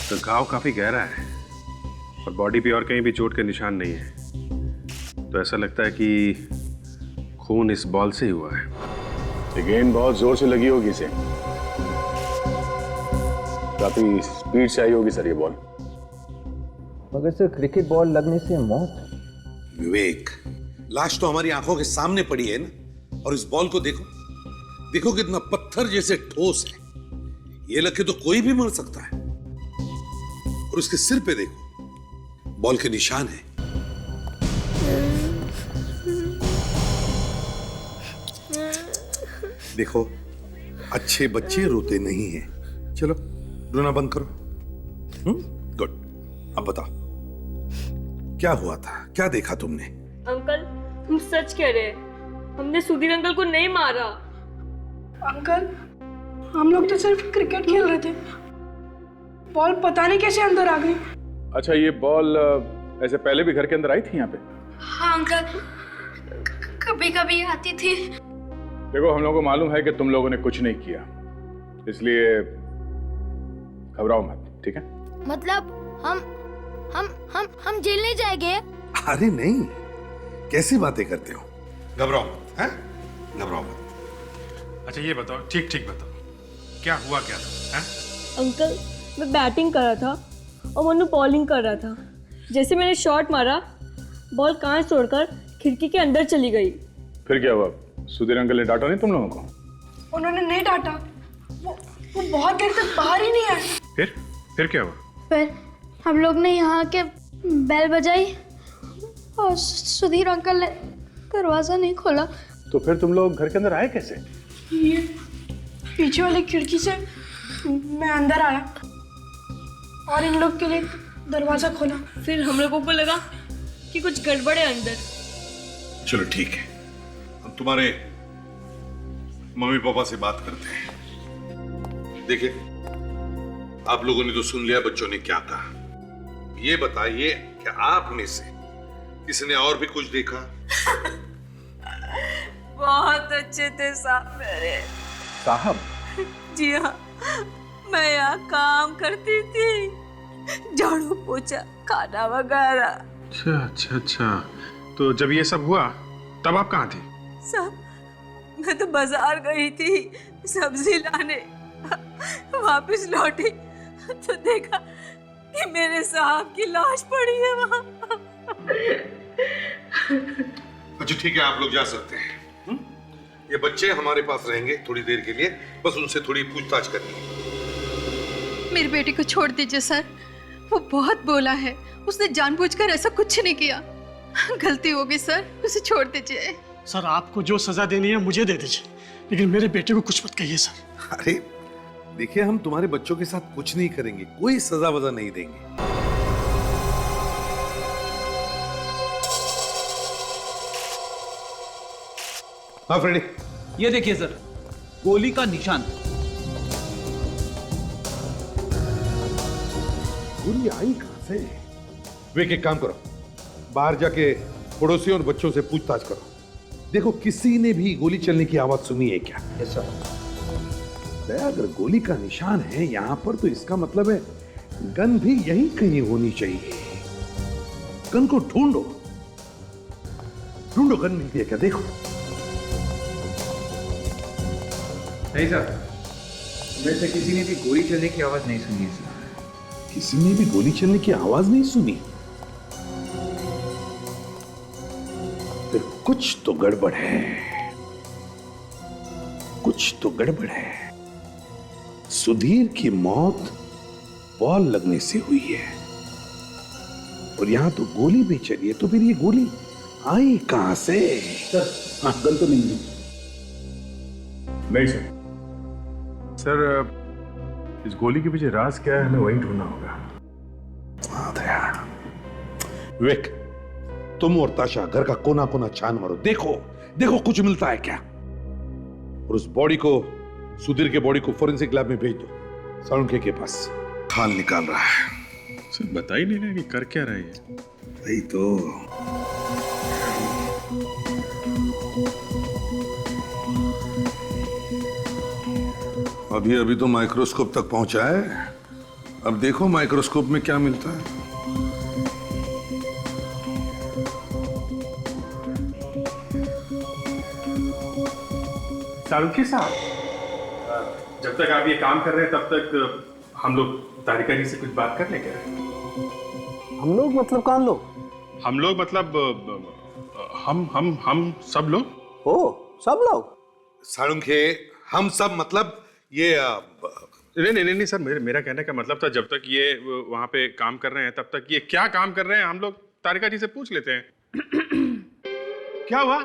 तो घाव काफी गहरा है और बॉडी पे और कहीं भी चोट के निशान नहीं है। तो ऐसा लगता है कि खून इस बॉल से ही हुआ है। ये गेंद बहुत जोर से लगी होगी इसे, काफी स्पीड से आई होगी सर ये बॉल। मगर सर क्रिकेट बॉल लगने से मौत। विवेक, लाश तो हमारी आंखों के सामने पड़ी है ना, और इस बॉल को देखो, देखो कितना पत्थर जैसे ठोस है। ये लग के तो कोई भी मर सकता है। और उसके सिर पे देखो, बॉल के निशान है। देखो, अच्छे बच्चे रोते नहीं हैं। चलो रोना बंद करो। गुड। अब बताओ क्या हुआ था, क्या देखा तुमने? अंकल, हम सच कह रहे हैं, हमने सुधीर अंकल को नहीं मारा। अंकल, हम लोग तो सिर्फ क्रिकेट खेल रहे थे, बॉल पता नहीं कैसे अंदर आ गई। अच्छा, ये बॉल ऐसे पहले भी घर के अंदर आई थी यहाँ पे? हाँ अंकल, कभी कभी आती थी। देखो, हम लोगों को मालूम है कि तुम लोगों ने कुछ नहीं किया, इसलिए घबराओ मत, ठीक है? मतलब हम जेल नहीं जाएंगे? अरे नहीं, कैसी बातें करते हो? घबराओ मत, हैं? घबराओ मत। अच्छा ये बताओ, ठीक ठीक बताओ, क्या हुआ क्या था? अंकल, मैं बैटिंग कर रहा था और मनु बॉलिंग कर रहा था। जैसे मैंने शॉट मारा, बॉल कांच तोड़कर खिड़की के अंदर चली गई। फिर क्या हुआ? सुधीर अंकल ने डांटा नहीं तुम लोगों को? उन्होंने नहीं डांटा, वो बहुत देर तक बाहर ही नहीं आए। फिर क्या हुआ? फिर हम लोग ने यहाँ के बेल बजाई और सुधीर अंकल ने दरवाजा नहीं खोला। तो फिर तुम लोग घर के अंदर आए कैसे? ये पीछे वाली खिड़की से मैं अंदर आया और इन लोग के लिए दरवाजा खोला। फिर हम लोगों को लगा कि कुछ गड़बड़ है अंदर। चलो ठीक है, हम तुम्हारे मम्मी पापा से बात करते हैं। देखिए, आप लोगों ने तो सुन लिया बच्चों ने क्या कहा। ये बताइए कि आप में से किसी ने और भी कुछ देखा? बहुत अच्छे थे साहब मेरे। साहब? जी हाँ, मैं यहाँ काम करती थी, झाड़ू पोछा, खाना वगैरह। अच्छा अच्छा अच्छा, तो जब ये सब हुआ तब आप कहाँ थी? सब, मैं तो बाजार गई थी सब्जी लाने, वापस लौटी तो देखा कि मेरे साहब की लाश पड़ी है वहाँ। अच्छा ठीक है, आप लोग जा सकते हैं। ये बच्चे हमारे पास रहेंगे थोड़ी देर के लिए, बस उनसे थोड़ी पूछताछ करनी है। मेरे बेटे को छोड़ दीजिए सर, वो बहुत बोला है, उसने जानबूझकर ऐसा कुछ नहीं किया, गलती हो गई सर, उसे छोड़ दीजिए। सर, आपको जो सजा देनी है मुझे दे दीजिए, लेकिन मेरे बेटे को कुछ मत कहिए सर। अरे देखिए, हम तुम्हारे बच्चों के साथ कुछ नहीं करेंगे, कोई सजा वजा नहीं देंगे। हाँ फ्रेडी, ये देखिए सर, गोली का निशान। गोली आई कहां से? वे एक काम करो, बाहर जाके पड़ोसियों और बच्चों से पूछताछ करो। देखो किसी ने भी गोली चलने की आवाज सुनी है क्या? Yes sir. अगर गोली का निशान है यहां पर, तो इसका मतलब है गन भी यहीं कहीं होनी चाहिए। गन को ढूंढो, ढूंढो, गन मिलती है क्या? देखो। नहीं सर, वैसे किसी ने भी गोली चलने की आवाज नहीं सुनी है सर। किसी ने भी गोली चलने की आवाज नहीं सुनी? फिर कुछ तो गड़बड़ है, कुछ तो गड़बड़ है। सुधीर की मौत बॉल लगने से हुई है और यहां तो गोली भी चली है, तो फिर ये गोली आई कहां से? सर, गन तो नहीं है। नहीं सर। सर, इस गोली के पीछे राज क्या है, हमें वही ढूंढना होगा। विवेक, तुम और ताशा घर का कोना कोना छान मारो, देखो देखो कुछ मिलता है क्या। और उस बॉडी को, सुधीर के बॉडी को फोरेंसिक लैब में भेज दो। साळुंखे के पास खाल निकाल रहा है। सर बता ही नहीं रहा कि कर क्या रहा है। वही तो। अभी अभी तो माइक्रोस्कोप तक पहुंचा है अब देखो माइक्रोस्कोप में क्या मिलता है। सालुंखे साहब, जब तक आप ये काम कर रहे हैं तब तक हम लोग तारिका जी से कुछ बात कर लें क्या? हम लोग मतलब कौन लोग? हम लोग मतलब हम सब लोग। ओ, सब लोग? सालुंखे, हम सब मतलब ये नहीं सर, मेरा कहने का मतलब था, जब तक ये वहाँ पे काम कर रहे हैं तब तक ये क्या काम कर रहे हैं हम लोग तारिका जी से पूछ लेते हैं। क्या हुआ?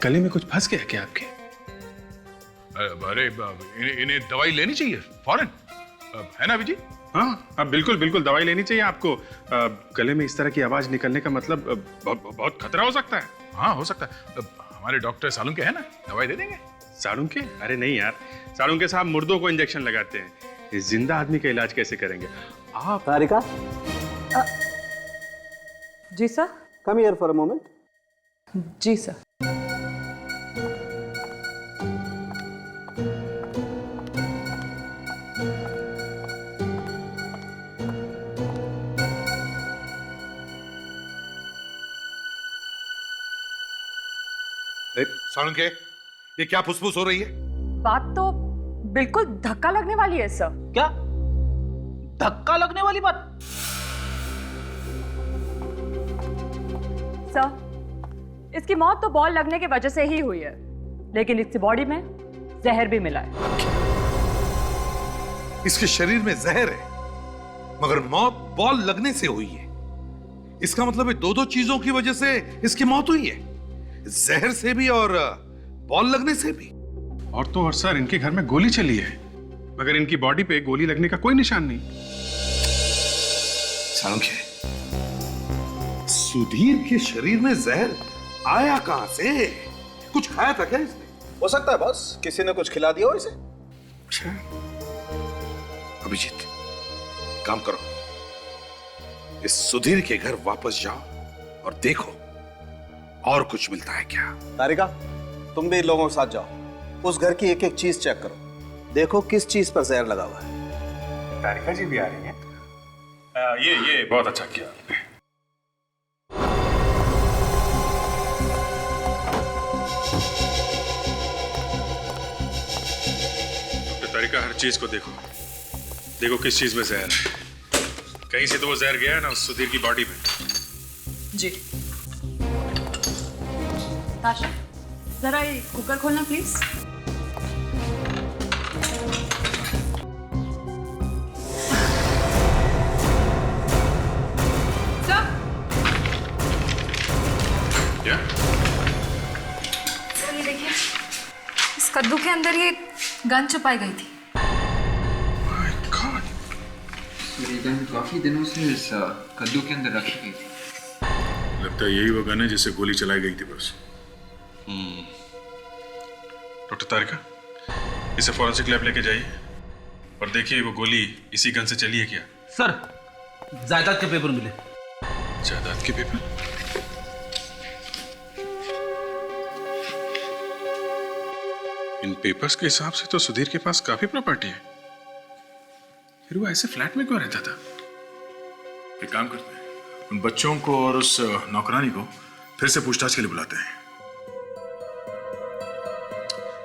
गले में कुछ फंस गया क्या आपके? अरे इन्हें दवाई लेनी चाहिए फौरन, है ना अभिजीत? हाँ, बिल्कुल बिल्कुल दवाई लेनी चाहिए आपको। गले में इस तरह की आवाज निकलने का मतलब बहुत खतरा हो सकता है। हाँ हो सकता है। हमारे डॉक्टर सालुंखे है ना, दवाई दे देंगे। सालुंखे? अरे नहीं यार, सालुंखे साहब मुर्दों को इंजेक्शन लगाते हैं, इस जिंदा आदमी का इलाज कैसे करेंगे आप? तारिका, जी sir. Come here for a moment. जी सर। सालुंखे, ये क्या फुसफुस हो रही है? बात तो बिल्कुल धक्का लगने वाली है सर। क्या धक्का लगने वाली बात? सर, इसकी मौत तो बॉल लगने की वजह से ही हुई है, लेकिन इसकी बॉडी में जहर भी मिला है। इसके शरीर में जहर है, मगर मौत बॉल लगने से हुई है। इसका मतलब है दो चीजों की वजह से इसकी मौत हुई है, जहर से भी और बॉल लगने से भी। और तो और सर, इनके घर में गोली चली है, मगर इनकी बॉडी पे गोली लगने का कोई निशान नहीं। सालुंखे, सुधीर के शरीर में जहर आया कहां से? कुछ खाया था क्या इसने? हो सकता है बॉस, किसी ने कुछ खिला दिया हो इसे। अभिजीत, काम करो, इस सुधीर के घर वापस जाओ और देखो और कुछ मिलता है क्या। तारिका, तुम भी इन लोगों के साथ जाओ, उस घर की एक एक चीज चेक करो, देखो किस चीज पर जहर लगा हुआ है। तारिका जी भी आ रही हैं। ये बहुत अच्छा किया आपने। डॉक्टर तारिका, हर चीज को देखो, देखो किस चीज में जहर है। कहीं से तो वो जहर गया है ना उस सुधीर की बॉडी में। जी। ताशा, जरा ये कुकर खोलना प्लीज। क्या? सर ये देखिए, इस कद्दू के अंदर ये गन छुपाई गई थी। My God! ये गन काफी दिनों से इस कद्दू के अंदर रखी गई थी। लगता है यही वो गन है जिससे गोली चलाई गई थी बस। डॉक्टर तारिका, इसे फॉरेंसिक लैब लेके जाइए और देखिए वो गोली इसी गन से चली है क्या। सर, जायदाद के पेपर मिले। जायदाद के पेपर? इन पेपर्स के हिसाब से तो सुधीर के पास काफी प्रॉपर्टी है, फिर वो ऐसे फ्लैट में क्यों रहता था? एक काम करते हैं, उन बच्चों को और उस नौकरानी को फिर से पूछताछ के लिए बुलाते हैं।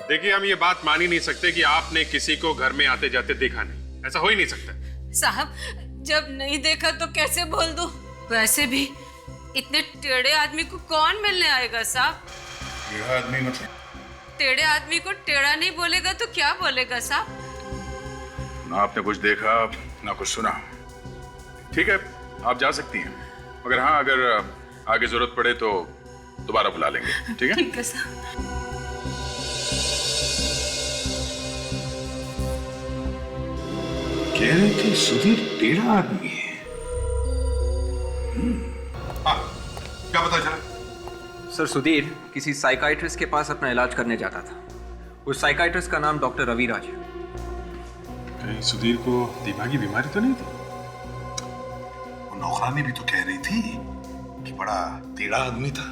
देखिए, हम ये बात मान ही नहीं सकते कि आपने किसी को घर में आते जाते देखा नहीं। ऐसा हो ही नहीं सकता। साहब, जब नहीं देखा तो कैसे बोल दूं? वैसे भी इतने टेढ़े आदमी को कौन मिलने आएगा साहब? टेढ़ा आदमी मतलब? टेढ़े आदमी को टेढ़ा नहीं बोलेगा तो क्या बोलेगा साहब? ना आपने कुछ देखा ना कुछ सुना। ठीक है, आप जा सकती हैं, मगर हाँ, अगर आगे जरूरत पड़े तो दोबारा बुला लेंगे। ठीक है? ठीक है साहब। कह रहे थे सुधीर टेढ़ा आदमी है। क्या पता चला? सर, सुधीर किसी साइकाइट्रिस्ट के पास अपना इलाज करने जाता था। उस साइकाइट्रिस्ट का नाम डॉक्टर रविराज है। कहीं सुधीर को दिमागी बीमारी तो नहीं थी? वो नौकरानी भी तो कह रही थी कि बड़ा टेढ़ा आदमी था।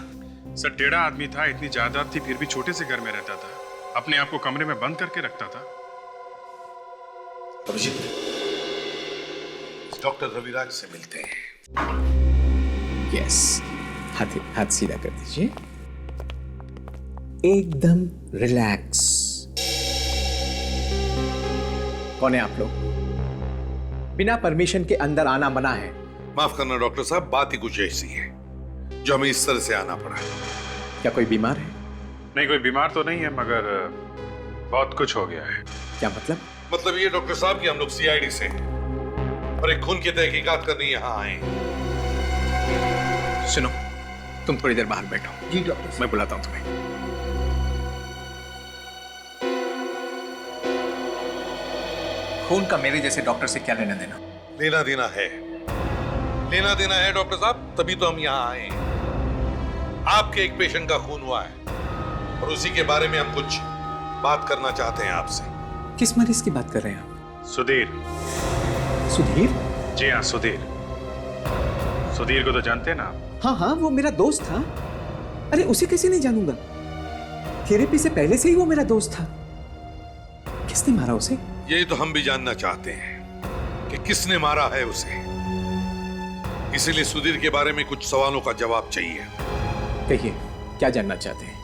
सर, टेढ़ा आदमी था, इतनी जायदाद थी, फिर भी छोटे से घर में रहता था, अपने आप को कमरे में बंद करके रखता था। अभिजीत, डॉक्टर रविराज से मिलते हैं। यस, हाथ सीधा कर दीजिए, एकदम रिलैक्स। कौन है आप लोग? बिना परमिशन के अंदर आना मना है। माफ करना डॉक्टर साहब, बात ही कुछ ऐसी है जो हमें इस तरह से आना पड़ा। क्या कोई बीमार है? नहीं, कोई बीमार तो नहीं है, मगर बहुत कुछ हो गया है। क्या मतलब? मतलब ये डॉक्टर साहब कि हम लोग सीआईडी से हैं और एक खून की तहकीकात करने यहाँ आए हैं। सुनो, तुम थोड़ी देर बाहर बैठो। जी डॉक्टर। मैं बुलाता हूं तुम्हें। खून का मेरे जैसे डॉक्टर से क्या लेना देना? लेना देना है, लेना देना है डॉक्टर साहब, तभी तो हम यहाँ आए हैं। आपके एक पेशेंट का खून हुआ है और उसी के बारे में हम कुछ बात करना चाहते हैं आपसे। किस मरीज की बात कर रहे हैं आप? सुधीर। सुधीर? जी हाँ, सुधीर। सुधीर को तो जानते हैं ना आप? हाँ हाँ, वो मेरा दोस्त था। अरे उसे कैसे नहीं जानूंगा? थेरेपी से पहले से ही वो मेरा दोस्त था। किसने मारा उसे? यही तो हम भी जानना चाहते हैं कि किसने मारा है उसे। इसीलिए सुधीर के बारे में कुछ सवालों का जवाब चाहिए। कहिए, क्या जानना चाहते हैं?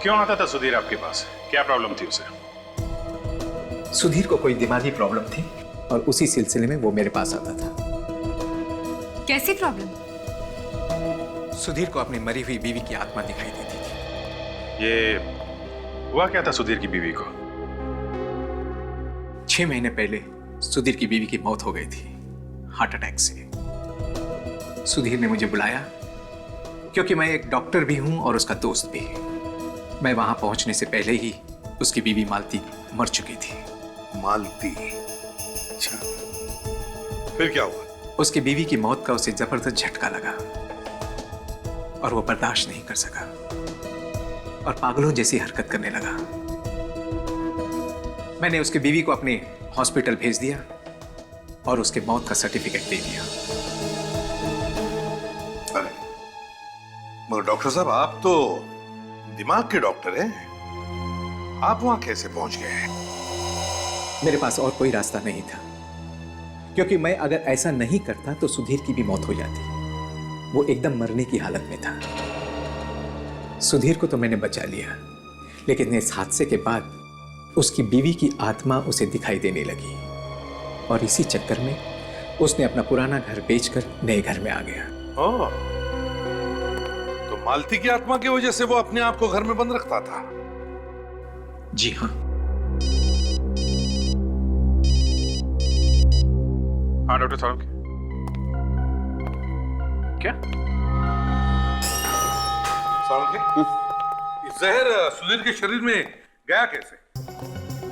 क्यों आता था सुधीर आपके पास? क्या प्रॉब्लम थी उसे? सुधीर को कोई दिमागी प्रॉब्लम थी और उसी सिलसिले में वो मेरे पास आता था। कैसी प्रॉब्लम? सुधीर को अपनी मरी हुई बीवी की आत्मा दिखाई देती थी। ये हुआ क्या था सुधीर की बीवी को? 6 महीने पहले सुधीर की बीवी की मौत हो गई थी, हार्ट अटैक से। सुधीर ने मुझे बुलाया क्योंकि मैं एक डॉक्टर भी हूं और उसका दोस्त भी। मैं वहां पहुंचने से पहले ही उसकी बीवी मालती मर चुकी थी। मालती? अच्छा, फिर क्या हुआ? उसकी बीवी की मौत का उसे जबरदस्त झटका लगा और वो बर्दाश्त नहीं कर सका और पागलों जैसी हरकत करने लगा। मैंने उसकी बीवी को अपने हॉस्पिटल भेज दिया और उसके मौत का सर्टिफिकेट दे दिया। अरे मगर डॉक्टर साहब, आप तो दिमाग के डॉक्टर हैं, आप वहां कैसे पहुंच गए? मेरे पास और कोई रास्ता नहीं था, क्योंकि मैं अगर ऐसा नहीं करता तो सुधीर की भी मौत हो जाती। वो एकदम मरने की हालत में था। सुधीर को तो मैंने बचा लिया, लेकिन इस हादसे के बाद उसकी बीवी की आत्मा उसे दिखाई देने लगी और इसी चक्कर में उसने अपना पुराना घर बेचकर नए घर में आ गया। ओह, तो मालती की आत्मा की वजह से वो अपने आप को घर में बंद रखता था? जी हाँ। हाँ डॉक्टर साहब। क्या? जहर सुधीर के शरीर में गया कैसे?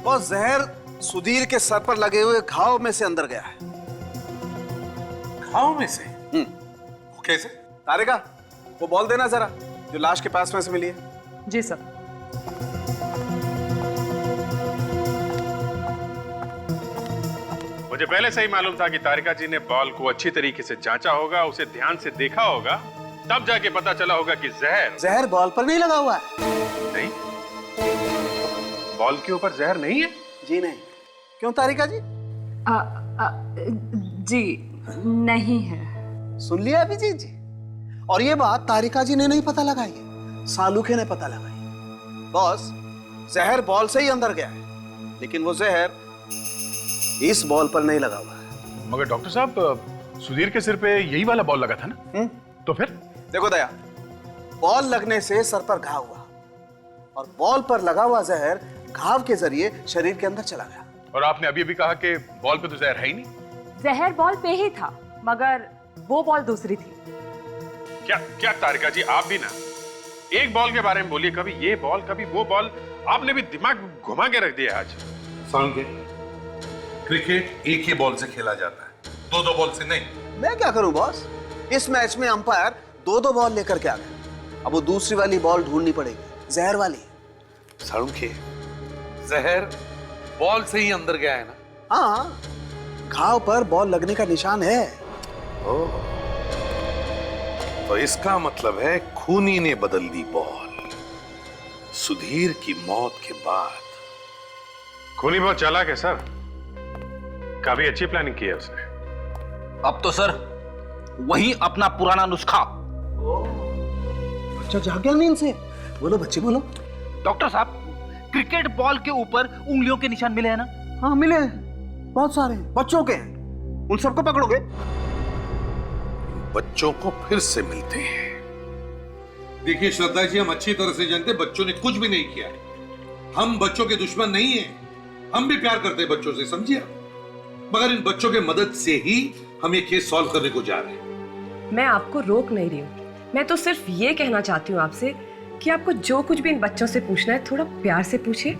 वो जहर सुधीर के सर पर लगे हुए घाव में से अंदर गया है। घाव में से? वो कैसे? तारिका, वो बॉल देना जरा, जो लाश के पास में से मिली है। जी सर। मुझे पहले से ही मालूम था कि तारिका जी ने बॉल को अच्छी तरीके से जांचा होगा, उसे ध्यान से देखा होगा, तब जाके पता चला होगा कि जहर बॉल पर नहीं लगा हुआ है। नहीं, बॉल के ऊपर जहर नहीं है। जी नहीं। क्यों तारिका जी? जी नहीं है। सुन लिया अभिजीत जी? और ये बात तारिका जी ने नहीं पता लगाई है, सालूखे ने पता लगाई। बॉस, जहर बॉल से ही अंदर गया है, लेकिन वो जहर इस बॉल पर नहीं लगा हुआ है। मगर डॉक्टर साहब, सुधीर के सिर पे यही वाला बॉल लगा था ना? तो फिर? देखो दया, बॉल लगने से सर पर घाव हुआ और बॉल पर लगा हुआ जहर घाव के जरिए शरीर के अंदर चला गया। और आपने अभी अभी कहा कि बॉल पे तो जहर है ही नहीं। जहर बॉल पे ही था, मगर वो बॉल दूसरी थी। क्या क्या तारिका जी, आप भी ना एक बॉल के बारे में बोलिए, कभी ये बॉल कभी वो बॉल, आपने भी दिमाग घुमा के रख दिया आज। समझे? क्रिकेट एक ही बॉल से खेला जाता है, दो बॉल से नहीं। मैं क्या करूं बॉस? इस मैच में अंपायर 2 बॉल लेकर के आ गया। अब वो दूसरी वाली बॉल ढूंढनी पड़ेगी, जहर वाली। सालुंखे, जहर बॉल से ही अंदर गया है ना? हाँ, घाव पर बॉल लगने का निशान है। ओह, तो इसका मतलब है खूनी ने बदल दी बॉल। सुधीर की मौत के बाद। खूनी बहुत चालाक है सर। काफी अच्छी प्लानिंग की है उसने। अब तो सर वही अपना पुराना नुस्खा। बच्चा जाग गया नींद से। बोलो बच्चे बोलो। डॉक्टर साहब, क्रिकेट बॉल के ऊपर उंगलियों के निशान मिले हैं ना? हाँ मिले हैं, बहुत सारे बच्चों के हैं। उन सबको पकड़ोगे? बच्चों को फिर से मिलते हैं। देखिए श्रद्धा जी, हम अच्छी तरह से जानते हैं बच्चों ने कुछ भी नहीं किया। हम बच्चों के दुश्मन नहीं हैं। हम भी प्यार करते हैं बच्चों से, समझिए। मगर इन बच्चों के मदद से ही हम ये केस सॉल्व करने को जा रहे हैं। मैं आपको रोक नहीं रही हूँ, मैं तो सिर्फ ये कहना चाहती हूँ आपसे कि आपको जो कुछ भी इन बच्चों से पूछना है थोड़ा प्यार से पूछिए।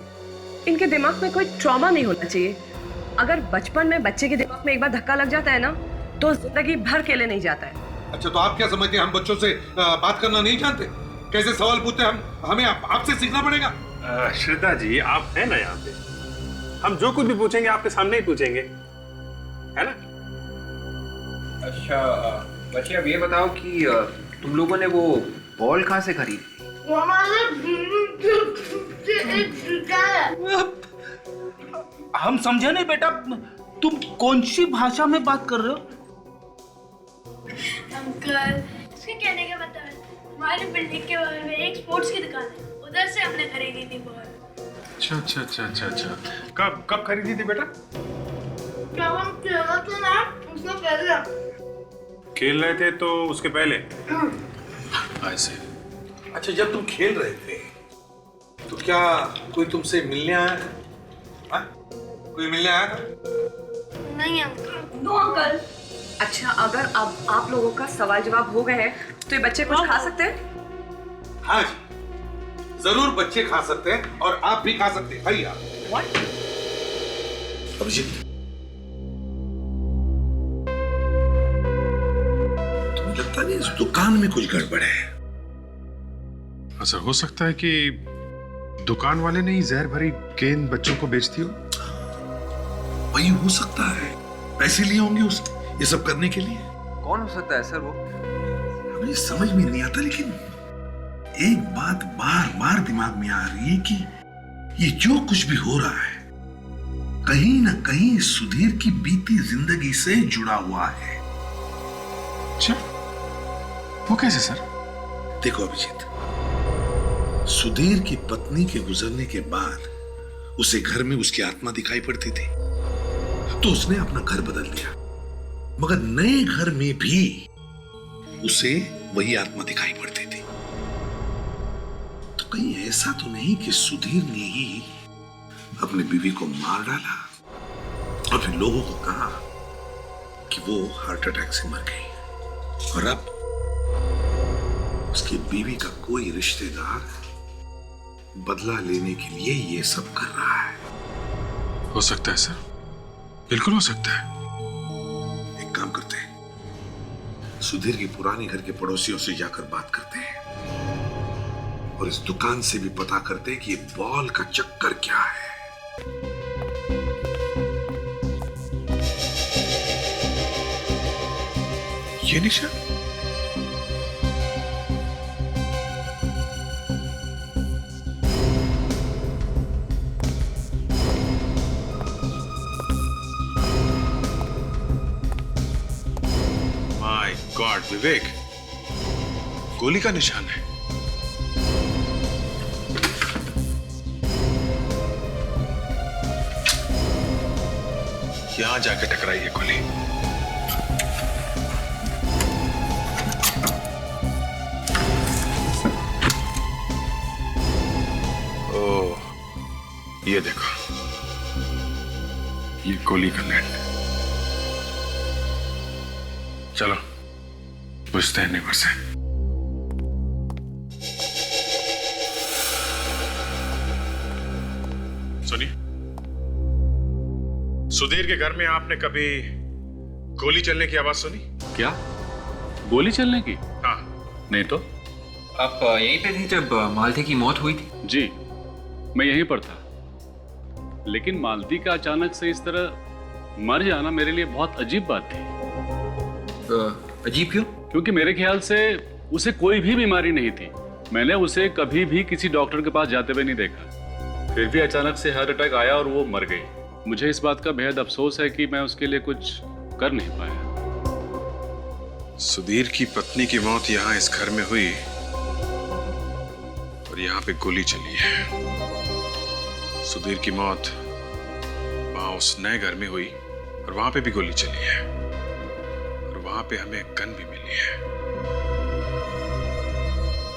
इनके दिमाग में कोई ट्रॉमा नहीं होना चाहिए। अगर बचपन में बच्चे के दिमाग में एक बार धक्का लग जाता है ना, तो जिंदगी भर के लिए नहीं जाता है। अच्छा, तो आप क्या समझते हैं हम बच्चों से बात करना नहीं जानते? कैसे सवाल पूछते हैं हम? हमें आपसे सीखना पड़ेगा। श्रद्धा जी, आप हैं ना यहाँ पे, हम जो कुछ भी पूछेंगे आपके सामने ही पूछेंगे, है ना? अच्छा बच्चे, अब ये बताओ कि तुम लोगों ने वो बॉल कहाँ से खरीदी? हम समझे नहीं बेटा, तुम कौन सी भाषा में बात कर रहे हो? अंकल, इसके कहने का मतलब है हमारी बिल्डिंग के बगल में एक स्पोर्ट्स की दुकान है, उधर से हमने खरीदी थी बॉल। अच्छा अच्छा अच्छा अच्छा अच्छा। कब खरीदी थी बेटा? जब हम खेल रहे थे ना, उससे पहले। खेल रहे थे तो उसके पहले? ऐसे। अच्छा, जब तुम खेल रहे थे तो क्या कोई तुमसे मिलने आया? हाँ? कोई मिलने आया? नहीं अंकल। No uncle. अच्छा, अगर अब आप लोगों का सवाल जवाब हो गए हैं तो ये बच्चे कुछ खा सकते हैं? हाँ जी, जरूर बच्चे खा सकते हैं और आप भी खा सकते हैं। खाइए आप। What? अभिजीत, तुम्हें लगता नहीं इस दुकान में कुछ गड़बड़ है? ऐसा हो सकता है कि दुकान वाले ने ही जहर भरी गेंद बच्चों को बेचती हो। वही हो सकता है, पैसे लिए होंगे उसने ये सब करने के लिए। कौन हो सकता है सर वो? हमें समझ में नहीं आता, लेकिन एक बात बार बार दिमाग में आ रही है कि ये जो कुछ भी हो रहा है कहीं ना कहीं सुधीर की बीती जिंदगी से जुड़ा हुआ है। अच्छा, वो कैसे सर? देखो अभिजीत, सुधीर की पत्नी के गुजरने के बाद उसे घर में उसकी आत्मा दिखाई पड़ती थी, तो उसने अपना घर बदल दिया। मगर नए घर में भी उसे वही आत्मा दिखाई पड़ती थी। तो कहीं ऐसा तो नहीं कि सुधीर ने ही अपनी बीवी को मार डाला और फिर लोगों को कहा कि वो हार्ट अटैक से मर गई, और अब उसकी बीवी का कोई रिश्तेदार बदला लेने के लिए ये सब कर रहा है। हो सकता है सर, बिल्कुल हो सकता है। एक काम करते हैं, सुधीर की पुरानी घर के पड़ोसियों से जाकर बात करते हैं और इस दुकान से भी पता करते हैं कि ये बॉल का चक्कर क्या है। ये निशा? माय गॉड विवेक, गोली का निशान है। यहां जाके टकराई है गोली। ओह, ये देखो, ये गोली का नेट। चलो पूछते हैं नेबर से। सुनिए, सुधीर के घर में आपने कभी गोली चलने की आवाज सुनी? क्या गोली चलने की? हाँ। नहीं तो। आप यहीं पे थे जब मालती की मौत हुई थी? जी, मैं यहीं पर था। लेकिन मालती का अचानक से इस तरह मर जाना मेरे लिए बहुत अजीब बात थी। अजीब क्यों? क्योंकि मेरे ख्याल से उसे कोई भी बीमारी नहीं थी। मैंने उसे कभी भी किसी डॉक्टर के पास जाते हुए नहीं देखा। फिर भी अचानक से हार्ट अटैक आया और वो मर गई। मुझे इस बात का बेहद अफसोस है कि मैं उसके लिए कुछ कर नहीं पाया। सुधीर की पत्नी की मौत यहाँ इस घर में हुई और यहाँ पे गोली चली है। सुधीर की मौत वहां उस नए घर में हुई और वहां पे भी गोली चली है और वहां पे हमें गन भी मिली है।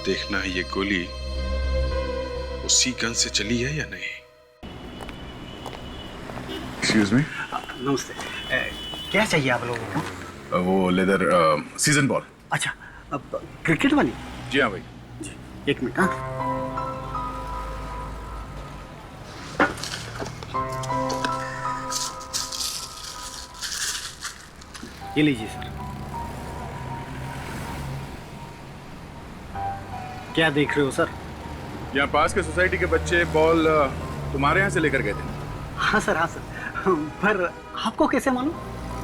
देखना है ये गोली उसी गन से चली है या नहीं। Excuse me. नमस्ते। क्या चाहिए आप लोगों को? वो लेदर सीजन बॉल। अच्छा, अब क्रिकेट वाली? जी हाँ भाई। एक मिनट। हाँ, ये लीजिए सर। क्या देख रहे हो सर? यहाँ पास के सोसाइटी के बच्चे बॉल तुम्हारे यहाँ से लेकर गए थे। हाँ सर, हाँ सर। पर आपको कैसे मालूम?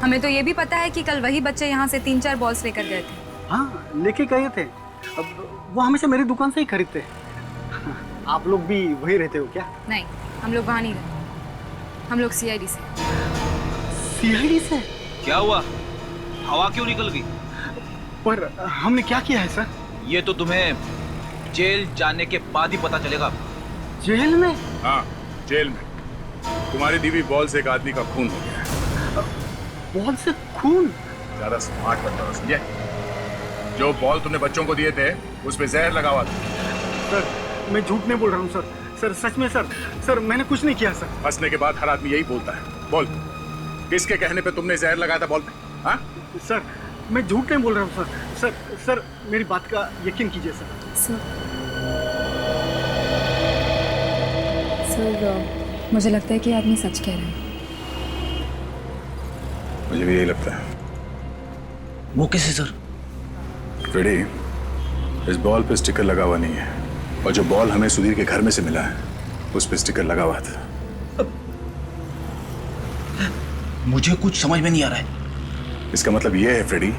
हमें तो ये भी पता है कि कल वही बच्चे यहाँ से 3-4 बॉल्स लेकर गए थे। हाँ, लेके गए थे। अब वो हमेशा मेरी दुकान से ही खरीदते हैं। आप लोग भी वही रहते हो क्या? नहीं, हम लोग वहाँ नहीं रहते। हम लोग सीआईडी से। सीआईडी से? क्या हुआ? हवा क्यों निकल गई? पर हमने क्या किया है सर? ये तो तुम्हें जेल जाने के बाद ही पता चलेगा। जेल में? हाँ, जेल में। तुम्हारी दीवी बॉल से एक आदमी का खून हो गया है। बॉल से खून? ज्यादा स्मार्ट बनता हो, समझे? जो बॉल तुमने बच्चों को दिए थे उसमें जहर लगा हुआ था। सर, मैं झूठ नहीं बोल रहा हूँ सर। सर सच में सर। सर मैंने कुछ नहीं किया सर। हंसने के बाद हर आदमी यही बोलता है। बोल, किसके कहने पे तुमने जहर लगाया था बॉल पे? हाँ? सर मैं झूठ नहीं बोल रहा हूँ सर। सर सर मेरी बात का यकीन कीजिए सर। सर मुझे लगता है कि आदमी सच कह रहा है। मुझे भी यही लगता है। वो कैसे सर? फ्रेडी, इस बॉल पे स्टिकर लगा हुआ नहीं है और जो बॉल हमें सुधीर के घर में से मिला है उस पे स्टिकर लगा हुआ था। मुझे कुछ समझ में नहीं आ रहा है। इसका मतलब यह है फ्रेडी,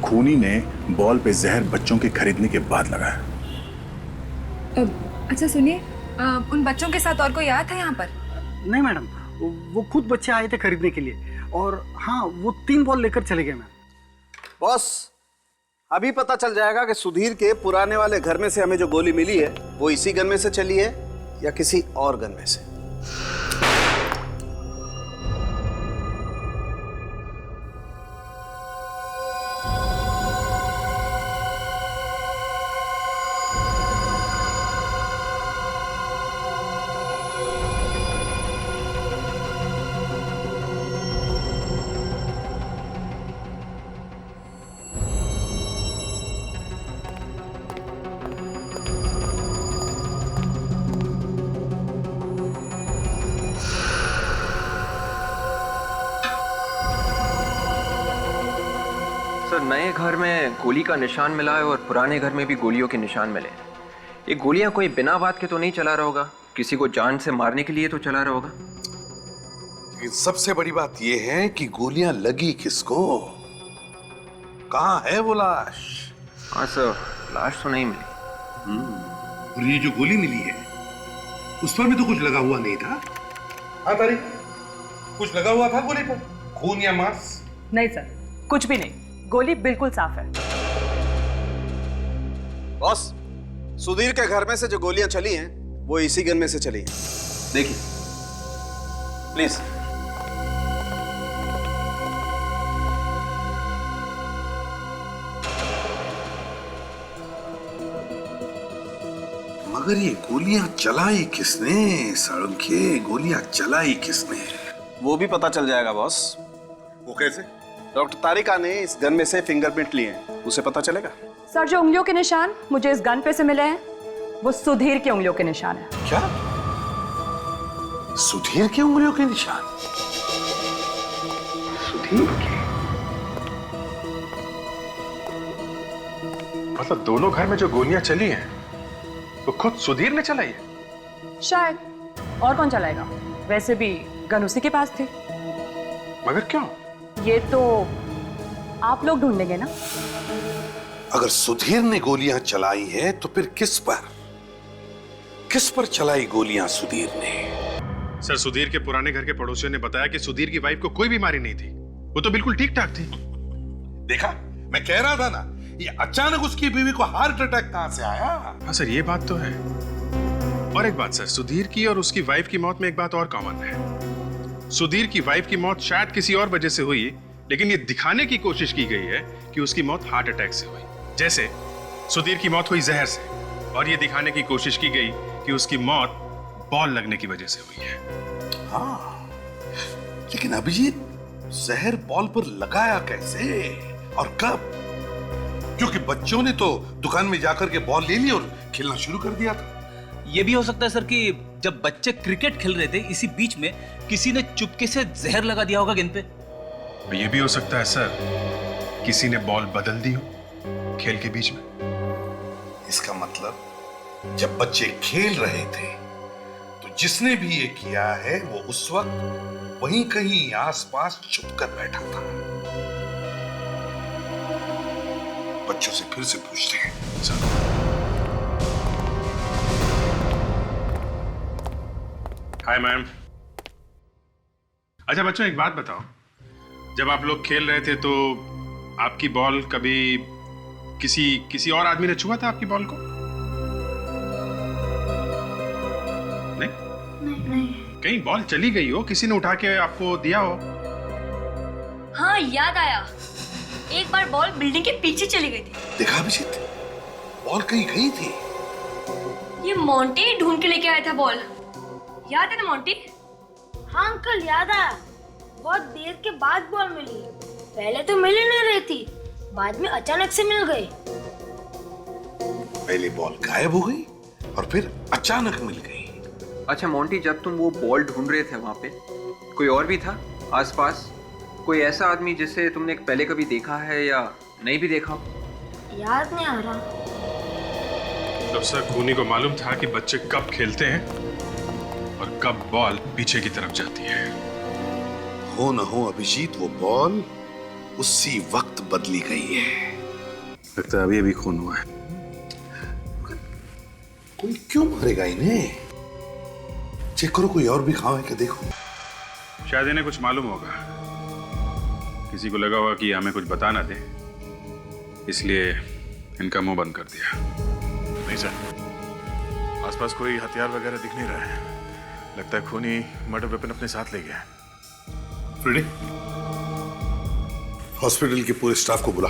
खूनी ने बॉल पे जहर बच्चों के खरीदने के बाद लगाया। अच्छा सुनिए, उन बच्चों के साथ और कोई आया था यहाँ पर? नहीं मैडम, वो खुद बच्चे आए थे खरीदने के लिए और हाँ वो 3 बॉल लेकर चले गए मैम। बॉस, अभी पता चल जाएगा कि सुधीर के पुराने वाले घर में से हमें जो गोली मिली है वो इसी गन में से चली है या किसी और गन में से। सर, नए घर में गोली का निशान मिला है और पुराने घर में भी गोलियों के निशान मिले। ये गोलियां कोई बिना बात के तो नहीं चला रहा होगा, किसी को जान से मारने के लिए तो चला रहा होगा। सबसे बड़ी बात यह है कि गोलियां लगी किसको? कहां है वो लाश? हाँ सर, लाश तो नहीं मिली। और ये जो गोली मिली है उस पर भी तो कुछ लगा हुआ नहीं था। हाँ तारिक, कुछ लगा हुआ था गोली पर? खून या मांस? नहीं सर, कुछ भी नहीं। गोली बिल्कुल साफ है। बॉस, सुधीर के घर में से जो गोलियां चली हैं वो इसी गन में से चली हैं। देखिए प्लीज। मगर ये गोलियां चलाई किसने? साळुंखे, गोलियां चलाई किसने? वो भी पता चल जाएगा बॉस। वो कैसे? डॉक्टर तारिका ने इस गन में से फिंगरप्रिंट लिए हैं, उसे पता चलेगा। सर जो उंगलियों के निशान मुझे इस गन पे से मिले हैं वो सुधीर की उंगलियों के निशान है। क्या? सुधीर की उंगलियों के निशान? सुधीर के? मतलब दोनों घर में जो गोलियां चली हैं वो खुद सुधीर ने चलाई है? शायद, और कौन चलाएगा? वैसे भी गन उसी के पास थी। मगर क्यों? ये तो आप लोग ढूंढेंगे ना। अगर सुधीर ने गोलियां चलाई है तो फिर किस पर चलाई गोलियां सुधीर ने? सर, सुधीर के पुराने घर के पड़ोसियों ने बताया कि सुधीर की वाइफ को कोई बीमारी नहीं थी, वो तो बिल्कुल ठीक ठाक थी। देखा, मैं कह रहा था ना, ये अचानक उसकी बीवी को हार्ट अटैक कहां से आया? हाँ सर, ये बात तो है। और एक बात सर, सुधीर की और उसकी वाइफ की मौत में एक बात और कॉमन है। सुधीर की वाइफ की मौत शायद किसी और वजह से हुई, लेकिन ये दिखाने की कोशिश की गई है कि उसकी मौत हार्ट अटैक से हुई। जैसे सुधीर की मौत हुई जहर से, और ये दिखाने की कोशिश की गई कि उसकी मौत बॉल लगने की वजह से हुई है। हाँ, लेकिन अभिजीत, जहर बॉल पर लगाया कैसे और कब? क्योंकि बच्चों ने तो दुकान में जाकर के बॉल ले ली और खेलना शुरू कर दिया था। ये भी हो सकता है सर कि जब बच्चे क्रिकेट खेल रहे थे, इसी बीच में किसी ने चुपके से जहर लगा दिया होगा गेंद पे। ये भी हो सकता है सर, किसी ने बॉल बदल दी हो खेल के बीच में। इसका मतलब जब बच्चे खेल रहे थे तो जिसने भी ये किया है वो उस वक्त वहीं कहीं आसपास छुप कर बैठा था। बच्चों से फिर से पूछते हैं। Hi ma'am. अच्छा बच्चों, एक बात बताओ, जब आप लोग खेल रहे थे तो आपकी बॉल कभी किसी और आदमी ने छुआ था आपकी बॉल को? नहीं? कहीं बॉल चली गई हो, किसी ने उठा के आपको दिया हो? हाँ, याद आया, एक बार बॉल बिल्डिंग के पीछे चली गई थी। देखा अभिजीत, बॉल कहीं गई थी। ये मोंटी ढूंढ के लेके आया था बॉल, याद है ना मोंटी? हाँ अंकल, याद आया। बहुत देर के बाद बॉल मिली, पहले तो मिल ही नहीं रही थी, बाद में अचानक से मिल गई। पहले बॉल गायब हो गई और फिर अचानक मिल गई। अच्छा मोंटी, जब तुम वो बॉल ढूंढ रहे थे वहां पे कोई और भी था आसपास? कोई ऐसा आदमी जिसे तुमने पहले कभी देखा है या नहीं भी देखा? याद नहीं आ रहा। तब सर खूनी को मालूम था कि बच्चे कब खेलते हैं और कब बॉल पीछे की तरफ जाती है। हो न हो अभिजीत, वो बॉल उसी वक्त बदली गई है। लगता है अभी खून हुआ है। कोई क्यों मारेगा इन्हें? चेक करो, कोई और भी खाओ है क्या, देखो। शायद इन्हें कुछ मालूम होगा, किसी को लगा होगा कि हमें कुछ बता ना दे, इसलिए इनका मुंह बंद कर दिया। नहीं सर, आसपास कोई हथियार वगैरह दिख नहीं रहा है। लगता है खूनी मर्डर वेपन अपने साथ ले गया है। फ्रेडी, हॉस्पिटल के पूरे स्टाफ को बुला।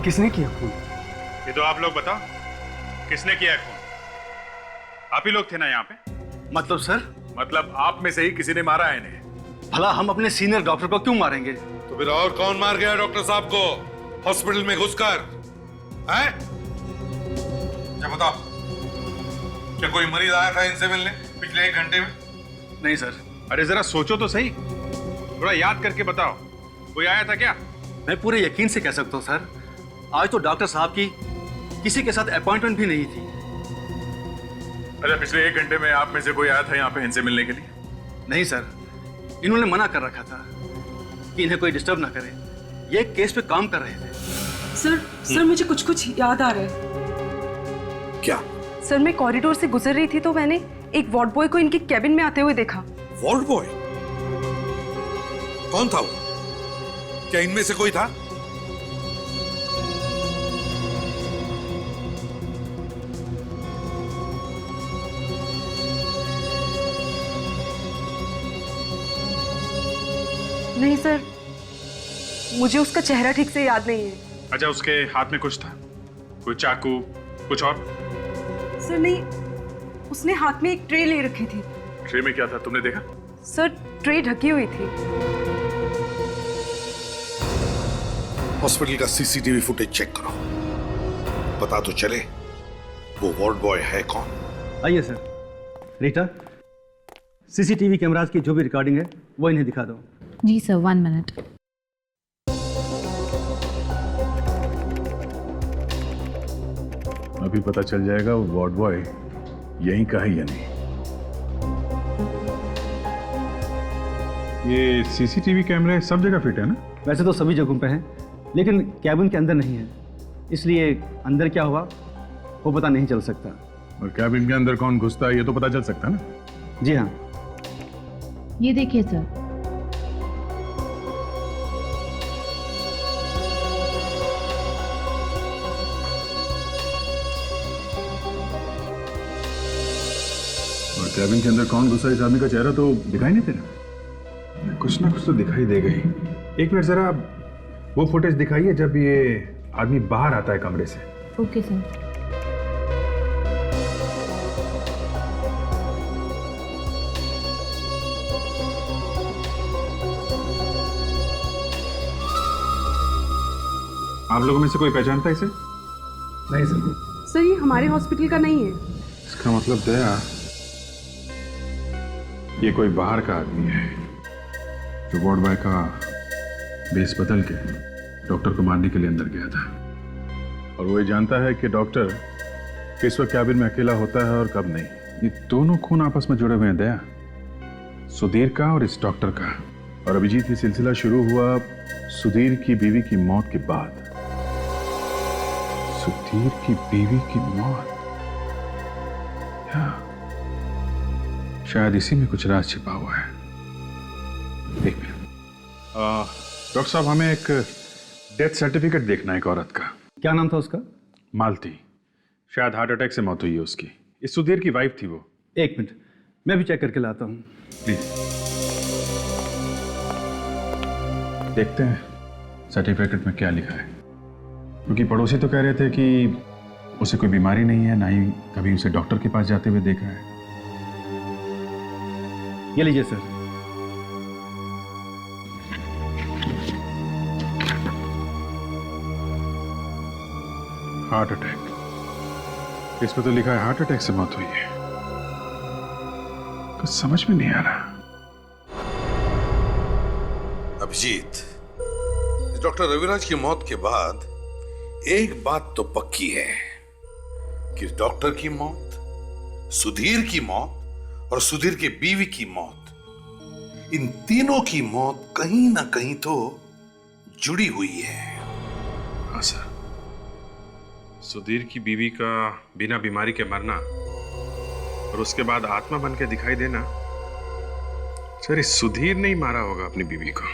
किसने किया खून? ये तो आप लोग बताओ, किसने किया है खून? आप ही लोग थे ना यहाँ पे? मतलब सर? मतलब आप में से ही किसी ने मारा है इन्हें। भला हम अपने सीनियर डॉक्टर को क्यों मारेंगे? तो फिर और कौन मार गया डॉक्टर साहब को हॉस्पिटल में घुसकर? हैं? क्या बताओ, क्या कोई मरीज आया था इनसे मिलने पिछले 1 घंटे में? नहीं सर। अरे जरा सोचो तो सही, थोड़ा याद करके बताओ, कोई आया था क्या? मैं पूरे यकीन से कह सकता हूँ सर, आज तो डॉक्टर साहब की किसी के साथ अपॉइंटमेंट भी नहीं थी। अच्छा, पिछले 1 घंटे में आप में से कोई आया था यहाँ पे इनसे मिलने के लिए? नहीं सर, इन्होंने मना कर रखा था कि इन्हें कोई डिस्टर्ब ना करे, ये केस पे काम कर रहे थे। सर मुझे कुछ याद आ रहा है। क्या? सर मैं कॉरिडोर से गुजर रही थी तो मैंने एक वार्ड बॉय को इनके कैबिन में आते हुए देखा। Ward boy? कौन था वो? क्या इनमें से कोई था? नहीं सर, मुझे उसका चेहरा ठीक से याद नहीं है। अच्छा, उसके हाथ में कुछ था? कोई चाकू, कुछ और? सर नहीं, उसने हाथ में एक ट्रे ले रखी थी। ट्रे में क्या था, तुमने देखा? सर ट्रे ढकी हुई थी। हॉस्पिटल का सीसीटीवी फुटेज चेक करो, पता तो चले वो वार्ड बॉय है कौन। आइए सर। रीटा, सीसीटीवी कैमरास की जो भी रिकॉर्डिंग है वो इन्हें दिखा दो। जी सर, 1 मिनट। अभी पता चल जाएगा वो वार्ड बॉय यहीं का है या नहीं। ये सीसीटीवी कैमरे सब जगह फिट है ना? वैसे तो सभी जगहों पे हैं, लेकिन कैबिन के अंदर नहीं है, इसलिए अंदर क्या हुआ वो पता नहीं चल सकता। और कैबिन के अंदर कौन घुसता है ये तो पता चल सकता है ना? जी हाँ। ये देखिए सर। और कैबिन के अंदर कौन घुसा इस आदमी का चेहरा तो दिखाई नहीं दे रहा। कुछ ना कुछ तो दिखाई देगा ही। एक मिनट जरा वो फुटेज दिखाइए जब ये आदमी बाहर आता है कमरे से। Okay sir. आप लोगों में से कोई पहचानता है इसे? नहीं सर। सर ये हमारे हॉस्पिटल का नहीं है। इसका मतलब दया ये कोई बाहर का आदमी है जो वार्ड बॉय का बेस बदल के डॉक्टर को मारने के लिए अंदर गया था। और वो ये जानता है कि डॉक्टर किस वक्त कैबिन में अकेला होता है और कब नहीं। ये दोनों खून आपस में जुड़े हुए हैं दया, सुधीर का और इस डॉक्टर का। और अभिजीत ये सिलसिला शुरू हुआ सुधीर की बीवी की मौत के बाद। सुधीर की बीवी की मौत, शायद इसी में कुछ राज छिपा हुआ है। एक मिनट डॉक्टर साहब, हमें एक डेथ सर्टिफिकेट देखना है एक औरत का। क्या नाम था उसका? मालती। शायद हार्ट अटैक से मौत हुई है उसकी। इस सुधीर की वाइफ थी वो। एक मिनट मैं भी चेक करके लाता हूँ। प्लीज देखते हैं सर्टिफिकेट में क्या लिखा है, क्योंकि पड़ोसी तो कह रहे थे कि उसे कोई बीमारी नहीं है, ना ही कभी उसे डॉक्टर के पास जाते हुए देखा है। ये लीजिए सर। हार्ट अटैक, इसमें तो लिखा है हार्ट अटैक से मौत हुई है। कुछ समझ में नहीं आ रहा। अभिजीत, डॉक्टर रविराज की मौत के बाद एक बात तो पक्की है कि डॉक्टर की मौत, सुधीर की मौत और सुधीर के बीवी की मौत, इन तीनों की मौत कहीं ना कहीं तो जुड़ी हुई है। हाँ सर, सुधीर की बीवी का बिना बीमारी के मरना और उसके बाद आत्मा बन के दिखाई देना, सर इस सुधीर ने ही मारा होगा अपनी बीवी को।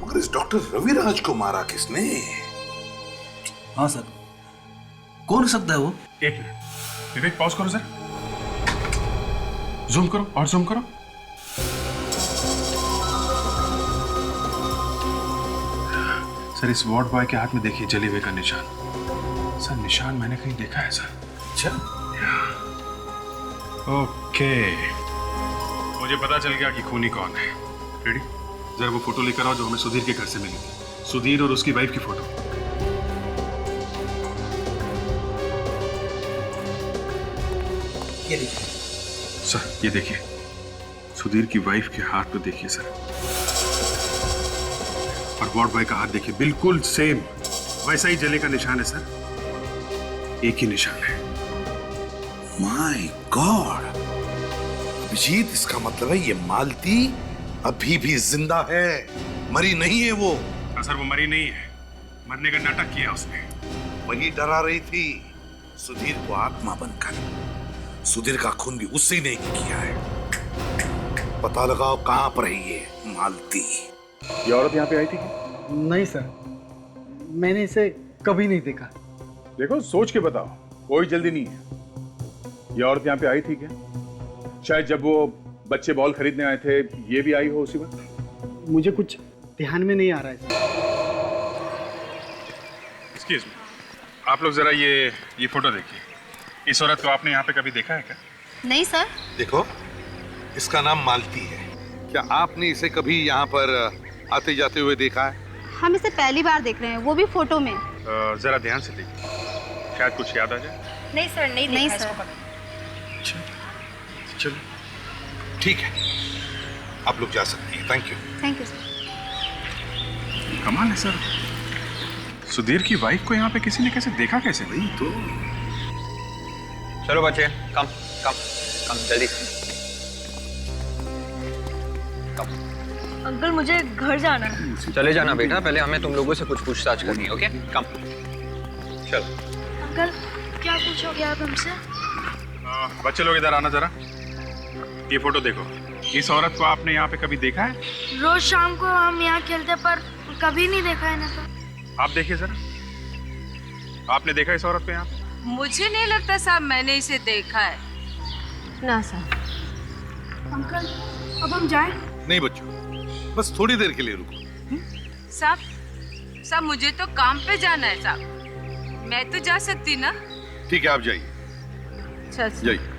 मगर इस डॉक्टर रविराज को मारा किसने? हाँ सर, कौन हो सकता है वो? एक मिनट विवेक, पॉज करो सर, जूम करो और जूम करो। सर इस वार्ड बॉय के हाथ में देखिए जले हुए का निशान। सर निशान मैंने कहीं देखा है सर। अच्छा, ओके, मुझे पता चल गया कि खूनी कौन है। रेडी? जरा वो फोटो लेकर आओ जो हमें सुधीर के घर से मिली थी। सुधीर और उसकी वाइफ की फोटो। ये लीजिए सर, ये देखिए सुधीर की वाइफ के हाथ पे देखिए सर, और वार्ड बॉय का हाथ देखिए, बिल्कुल सेम वैसा ही जले का निशान है सर, एक ही निशान है। माय गॉड, अभिजीत इसका मतलब है ये मालती अभी भी जिंदा है, मरी नहीं है वो। सर वो मरी नहीं है, मरने का नाटक किया उसने। वही डरा रही थी सुधीर को आत्मा बनकर। सुधीर का खून भी उससे ने किया है। पता लगाओ कहां पर है ये मालती। ये औरत यहाँ पे आई थी? नहीं सर, मैंने इसे कभी नहीं देखा। देखो सोच के बताओ, कोई जल्दी नहीं है। ये औरत यहाँ पे आई थी क्या? शायद जब वो बच्चे बॉल खरीदने आए थे ये भी आई हो उसी वक्त। मुझे कुछ ध्यान में नहीं आ रहा है। एक्सक्यूज मी, आप लोग जरा ये फोटो देखिए। इस औरत को आपने यहाँ पे कभी देखा है क्या? नहीं सर। देखो, इसका नाम मालती है। क्या आपने इसे कभी यहाँ पर आते जाते हुए देखा है? हम इसे पहली बार देख रहे हैं, वो भी फोटो में। जरा ध्यान से देखिए, शायद कुछ याद आ जाए। नहीं सर, नहीं सर। चलो ठीक है, आप लोग जा सकती हैं। Thank you. Thank you sir. कमाल है सर, सुधीर की वाइफ को यहाँ पे किसी ने कैसे देखा कैसे? नहीं तो चलो बच्चे, कम कम कम जल्दी। अंकल मुझे घर जाना है। चले जाना बेटा, पहले हमें तुम लोगों से कुछ पूछताछ करनी है। ओके कम चल। अंकल क्या पूछोगे आप हमसे? बच्चे लोग इधर आना जरा। ये फोटो देखो। इस औरत को आपने यहाँ पे कभी देखा है? रोज शाम को हम यहाँ खेलते पर कभी नहीं देखा है ना। तो आप देखिए जरा, आपने देखा इस औरत को यहाँ पे? मुझे नहीं लगता साहब मैंने इसे देखा है। ना साहब। अंकल अब हम जाएं? नहीं बच्चों, बस थोड़ी देर के लिए रुको। साहब मुझे तो काम पे जाना है साहब। मैं तो जा सकती ना? ठीक है आप जाइए, अच्छा जाइए।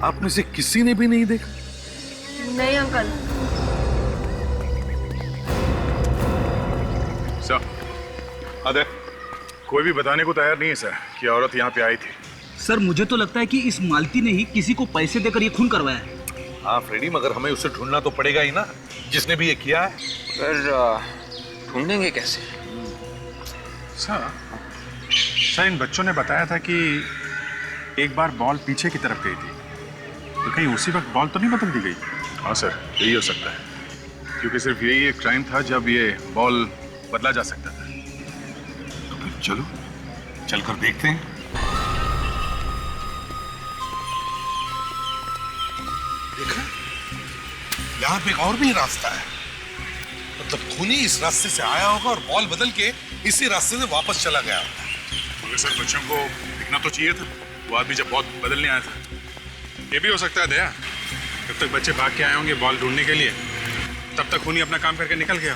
आप में से किसी ने भी नहीं देखा? नहीं अंकल। सर अरे कोई भी बताने को तैयार नहीं है सर कि औरत यहाँ पे आई थी। सर मुझे तो लगता है कि इस मालती ने ही किसी को पैसे देकर ये खून करवाया है। हाँ फ्रेडी, मगर हमें उसे ढूंढना तो पड़ेगा ही ना, जिसने भी ये किया है। पर ढूंढेंगे कैसे? सर इन बच्चों ने बताया था कि एक बार बॉल पीछे की तरफ गई थी, तो कहीं उसी वक्त बॉल तो नहीं बदल दी गई? हाँ सर, यही हो सकता है, क्योंकि सिर्फ यही एक टाइम था जब ये बॉल बदला जा सकता था। तो फिर चलो चलकर देखते हैं। देखा, यहाँ पे एक और भी रास्ता है। मतलब खूनी इस रास्ते से आया होगा और बॉल बदल के इसी रास्ते से वापस चला गया। मगर सर बच्चों को दिखना तो चाहिए था, वो आदमी जब बॉल बदलने आया था। ये भी हो सकता है दया, जब तक बच्चे भाग के आए होंगे बॉल ढूंढने के लिए, तब तक खूनी अपना काम करके निकल गया।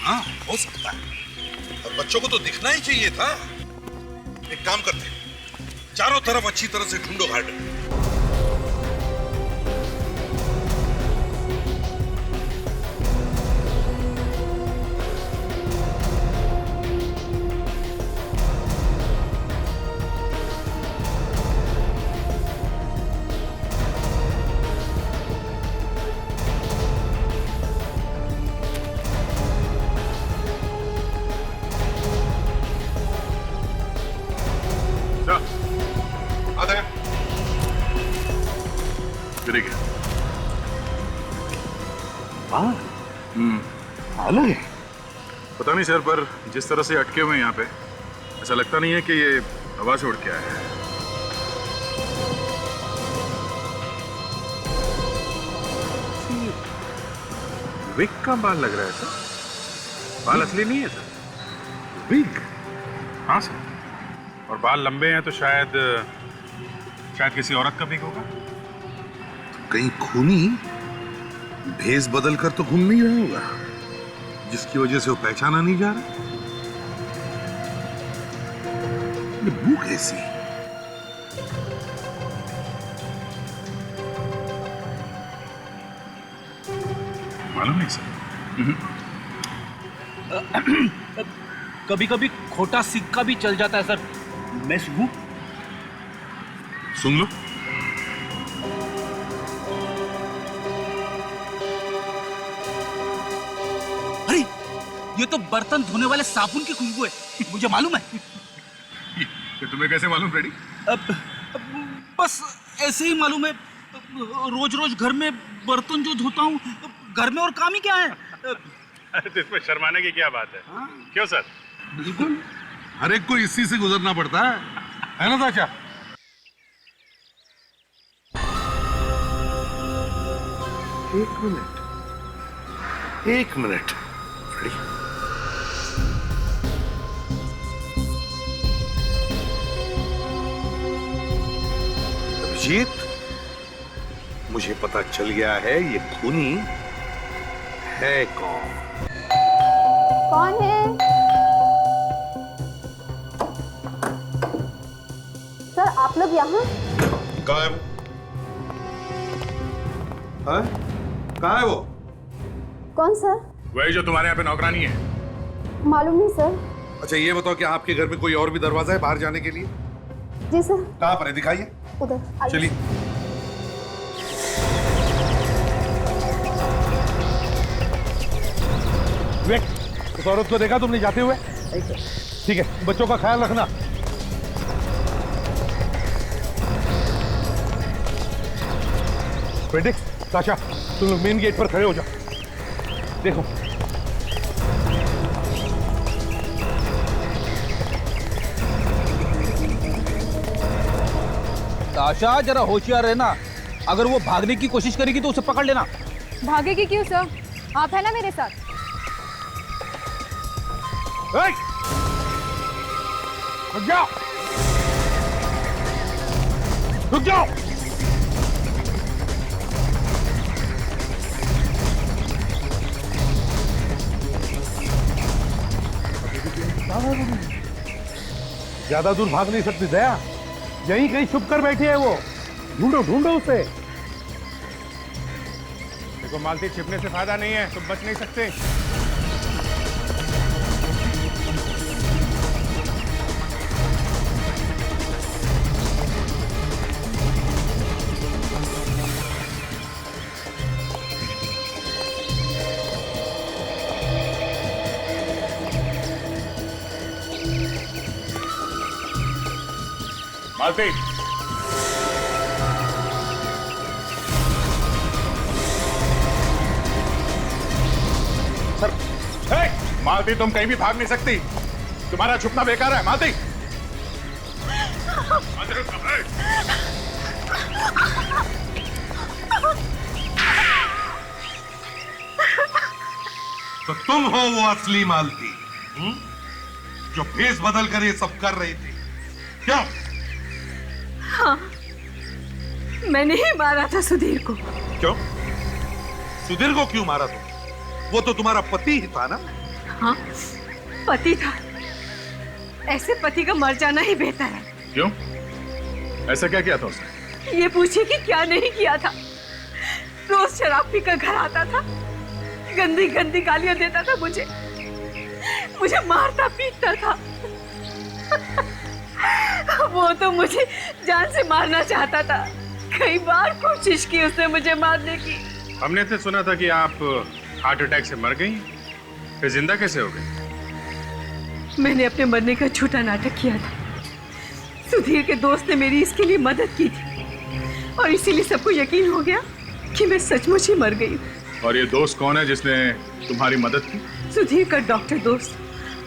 हाँ हो सकता है, और बच्चों को तो दिखना ही चाहिए था। एक काम करते हैं, चारों तरफ अच्छी तरह से ढूंढो गार्डन। अलग है पता नहीं सर, पर जिस तरह से अटके हुए हैं यहाँ पे, ऐसा लगता नहीं है कि ये हवा से उड़ के आया है। विग का बाल लग रहा है सर, बाल असली नहीं है सर, विग। हाँ सर, और बाल लंबे हैं तो शायद किसी औरत का विग होगा। तो कहीं खूनी भेस बदल कर तो घूम नहीं रहा होगा, जिसकी वजह से वो पहचाना नहीं जा रहा। ये बू कैसी? मालूम नहीं सर। कभी कभी खोटा सिक्का भी चल जाता है सर। मैं सुनूं? सुन लो। अरे ये तो बर्तन धोने वाले साबुन की खुशबू है, मुझे मालूम है। ये तुम्हें कैसे मालूम फ्रेडी? बस ऐसे ही मालूम है, रोज रोज घर में बर्तन जो धोता हूँ, घर में और काम ही क्या है। अरे तो इसमें शर्माने की क्या बात है? क्यों सर? बिल्कुल, हर एक को इसी से गुजरना पड़ता है ना चाचा? एक मिनट फ्रेडी, अभिजीत, मुझे पता चल गया है ये खूनी है कौन। कौन है? सर आप लोग यहाँ? कहाँ है वो? कहाँ है वो? कौन सर? वही जो तुम्हारे यहाँ पे नौकरानी है। मालूम नहीं सर। अच्छा ये बताओ कि आपके घर में कोई और भी दरवाजा है बाहर जाने के लिए? जी सर। कहाँ पर है, दिखाइए। उधर चलिए। उस औरत को देखा तुमने जाते हुए? ठीक है, बच्चों का ख्याल रखना। बेटे, ताशा, तुम लोग मेन गेट पर खड़े हो जाओ। देखो, ताशा जरा होशियार रहना, अगर वो भागने की कोशिश करेगी तो उसे पकड़ लेना। भागेगी क्यों सर? आप है ना मेरे साथ। रुक जाओ, रुक जाओ। ज्यादा दूर भाग नहीं सकती दया, यहीं कहीं छुप कर बैठी है वो। ढूंढो ढूंढो उसे। देखो मालती, छिपने से फायदा नहीं है, तुम बच नहीं सकते। मालती, सर, मालती तुम कहीं भी भाग नहीं सकती, तुम्हारा छुपना बेकार है। मालती, तो तुम हो वो असली मालती, जो भेष बदल कर ये सब कर रही थी, क्यों? हाँ, मैंने ही मारा था सुधीर को। क्यों? सुधीर को क्यों मारा तुम? वो तो तुम्हारा पति ही था ना? हाँ, पति था। ऐसे पति का मर जाना ही बेहतर है। क्यों? ऐसा क्या किया था उसने? ये पूछिए कि क्या नहीं किया था। रोज शराब पीकर घर आता था, गंदी गंदी गालियां देता था मुझे मारता पीटता था। वो तो मुझे जान से मारना चाहता था। कई बार कोशिश की उसने मुझे मारने की। हमने तो सुना था कि आप हार्ट अटैक से मर गई, फिर जिंदा कैसे हो गई? मैंने अपने मरने का झूठा नाटक किया था। सुधीर के दोस्त ने मेरी इसके लिए मदद की थी और इसीलिए सबको यकीन हो गया कि मैं सचमुच ही मर गई। और ये दोस्त कौन है जिसने तुम्हारी मदद की? सुधीर का डॉक्टर दोस्त,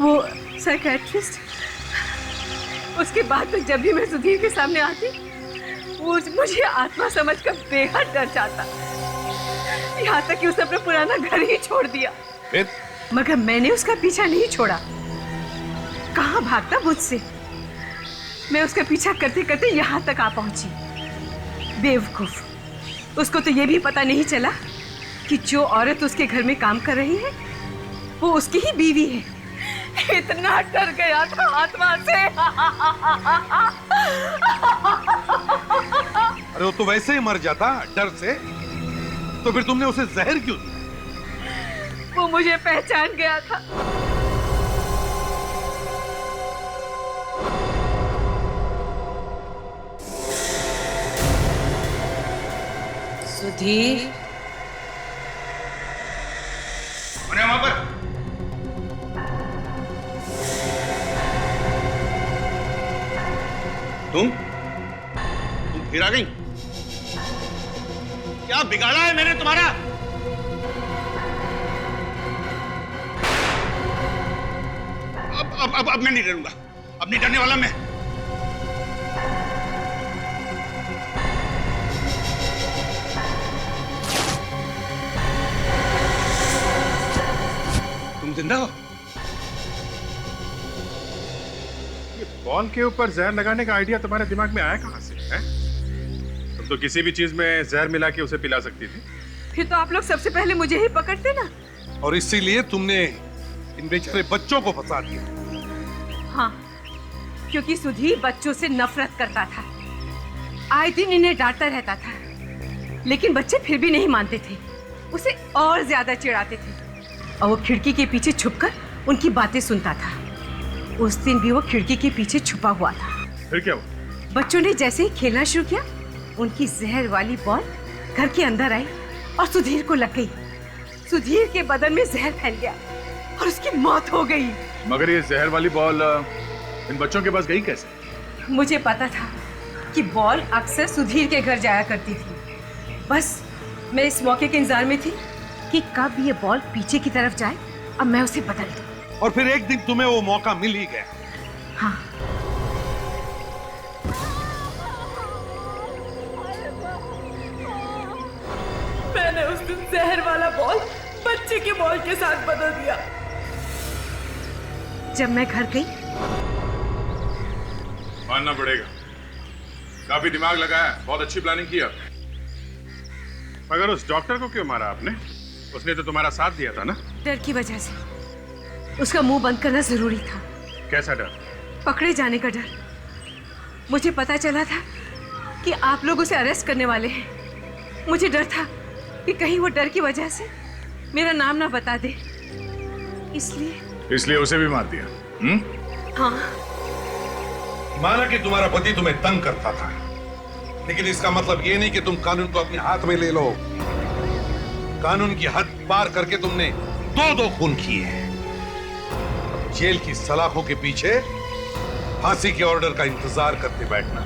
वो साइकियाट्रिस्ट। उसके बाद तो जब भी मैं सुधीर के सामने आती, वो मुझे आत्मा समझकर बेहद डर जाता। यहाँ तक कि उसने अपना पुराना घर ही छोड़ दिया। मगर मैंने उसका पीछा नहीं छोड़ा। कहाँ भागता मुझसे। मैं उसका पीछा करते करते यहाँ तक आ पहुंची। बेवकूफ, उसको तो ये भी पता नहीं चला कि जो औरत उसके घर में काम कर रही है वो उसकी ही बीवी है। इतना डर गया था आत्मा से। अरे वो तो वैसे ही मर जाता डर से, तो फिर तुमने उसे जहर क्यों दिया? वो मुझे पहचान गया था। सुधीर, वहां पर तुम फिर आ गई? क्या बिगाड़ा है मैंने तुम्हारा? अब मैं नहीं डरूंगा। अब नहीं डरने वाला मैं। तुम जिंदा हो? ये बॉल के ऊपर जहर लगाने का आइडिया तुम्हारे दिमाग में आया कहां से है? तुम तो किसी भी चीज में जहर मिला के उसे पिला सकती थी। फिर तो आप लोग सबसे पहले मुझे ही पकड़ते ना। और इसीलिए तुमने इन बेचारे बच्चों को फंसा दिया। हाँ, क्योंकि सुधीर बच्चों से नफरत करता था। आए दिन इन्हें डांटता रहता था, लेकिन बच्चे फिर भी नहीं मानते थे। उसे और ज्यादा चिढ़ाते थे और वो खिड़की के पीछे छुपकर उनकी बातें सुनता था। उस दिन भी वो खिड़की के पीछे छुपा हुआ था। फिर क्या हुआ? बच्चों ने जैसे ही खेलना शुरू किया, उनकी जहर वाली बॉल घर के अंदर आई और सुधीर को लग गई। सुधीर के बदन में जहर फैल गया और उसकी मौत हो गई। मगर ये जहर वाली बॉल इन बच्चों के पास गई कैसे? मुझे पता था कि बॉल अक्सर सुधीर के घर जाया करती थी। बस मैं इस मौके के इंतजार में थी कि कब ये बॉल पीछे की तरफ जाए, अब मैं उसे बदल दूं। और फिर एक दिन तुम्हें वो मौका मिल ही गया। हाँ। मैंने उस दिन जहर वाला बॉल बच्चे के बॉल के साथ बदल दिया। जब मैं घर गई, मानना पड़ेगा, काफी दिमाग लगाया, बहुत अच्छी प्लानिंग की आपने। मगर उस डॉक्टर को क्यों मारा आपने? उसने तो तुम्हारा साथ दिया था ना। डर की वजह से उसका मुंह बंद करना जरूरी था। कैसा डर? पकड़े जाने का डर। मुझे पता चला था कि आप लोग उसे अरेस्ट करने वाले हैं। मुझे डर था कि कहीं वो डर की वजह से मेरा नाम ना बता दे, इसलिए उसे भी मार दिया। हाँ। माना कि तुम्हारा पति तुम्हें तंग करता था, लेकिन इसका मतलब ये नहीं कि तुम कानून को अपने हाथ में ले लो। कानून की हद पार करके तुमने दो खून किए हैं। जेल की सलाखों के पीछे फांसी के ऑर्डर का इंतजार करते बैठना।